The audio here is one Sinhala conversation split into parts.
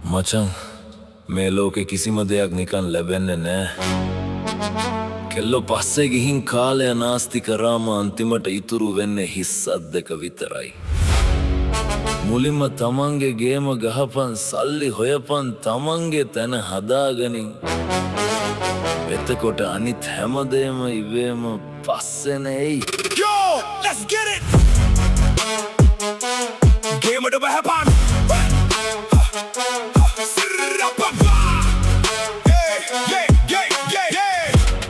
මචං මේ ලෝකෙ කිසිම දෙයක් නිකන් ලැබෙන්නේ නෑ. කෙල්ලෝ පස්සේ ගිහින් කාලය නාස්ති කරාම අන්තිමට ඉතුරු වෙන්නේ හිස් අද්දක විතරයි. මුලින්ම තමන්ගේ ගේම ගහපන්, සල්ලි හොයපන්, තමන්ගේ තැන හදාගනින්. එතකොට අනිත් හැමදේම ඉවේම පස්සෙන එයි. Yo, let's get it! ගේමට බහපන්!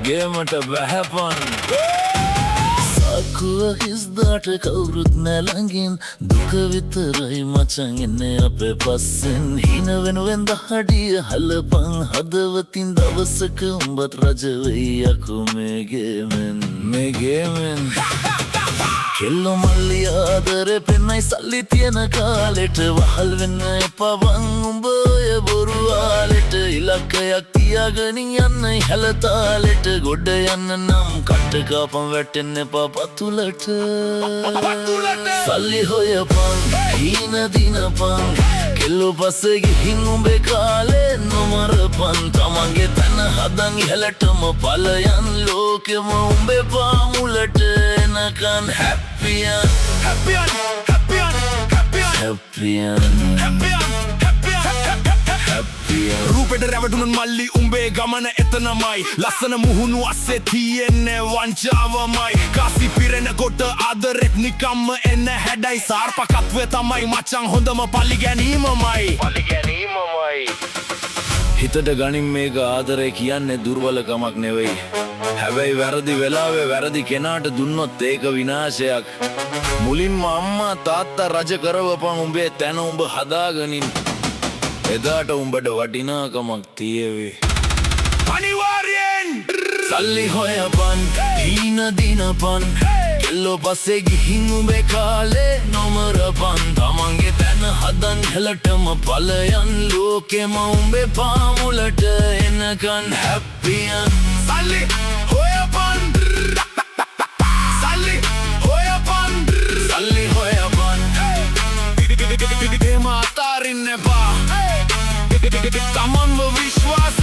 ගේමට බැහැපන්. සාකුව හිස්දාට කවුරුත් නැළඟින් දුක විතරයි මචං එන්නේ අපේ පස්සෙන්. හින වෙනුවෙන් දහඩිය හලපන් හදවතින් දවසක උඹත් රජ වෙයි යකෝ මේ ගේමෙන්. කෙල්ලෝ මල්ලි ආදරේ පෙන්නයි සල්ලි තියෙන කාලෙට වහල් වෙන්න එපා වන් උඹ ඔය බොරු ආලෙට. ඉලක්කයක් තියාගනින් යන්න ඉහළ තාලෙට. ගොඩ යන්න නම් කට කාපන් වැටෙන්න එපා පතුලට. සල්ලි හොයපන් හීන දිනපන්. කෙල්ලෝ පස්සේ ගිහින් උඹේ කාලේ නොමරපන්. තමන්ගේ තැන හදන් ඉහළටම පලයන්. ලෝකෙම උඹේ පාමුලට එනකන් හැප්පියන්. රූපෙට රැවටුණුන් මල්ලි උඹේ ගමන එතනමයි. ලස්සන මුහුණු අස්සේ තියෙන්නේ වංචාවමයි. කාසි පිරෙන කොට ආදරෙත් නිකම්ම එන්න හැඩයි. සාර්පකත්වය තමයි මචං හොඳම පලි ගැනීමමයි. හිතට ගනින් මේක ආදරේ කියන්නේ දුර්වලකමක් නෙවෙයි. හැබැයි වැරදි වෙලාවේ වැරදි කෙනාට දුන්නොත් ඒක විනාශයක්. මුලින්ම අම්මා තාත්තා රජ කරවපන් උඹේ තැන උඹ හදාගනින්. එදාට උඹට වටිනාකමක් තියවේ. අනිවාර්යෙන්! සල්ලි හොයපන් හීන දිනපන්. කෙල්ලෝ පස්සේ ගිහින් උඹේ කාලේ නොමරපන්. තමන්ගේ තැන හදන් හෙලටම පලයන්. ලෝකෙම උඹේ පාමුලට එනකන් හැප්පියන්. සල්ලි හොයපන්! සල්ලි හොයපන්! සල්ලි හොයපන්. ගේම අතාරින්න එපා. තමන්ව විශ්වාස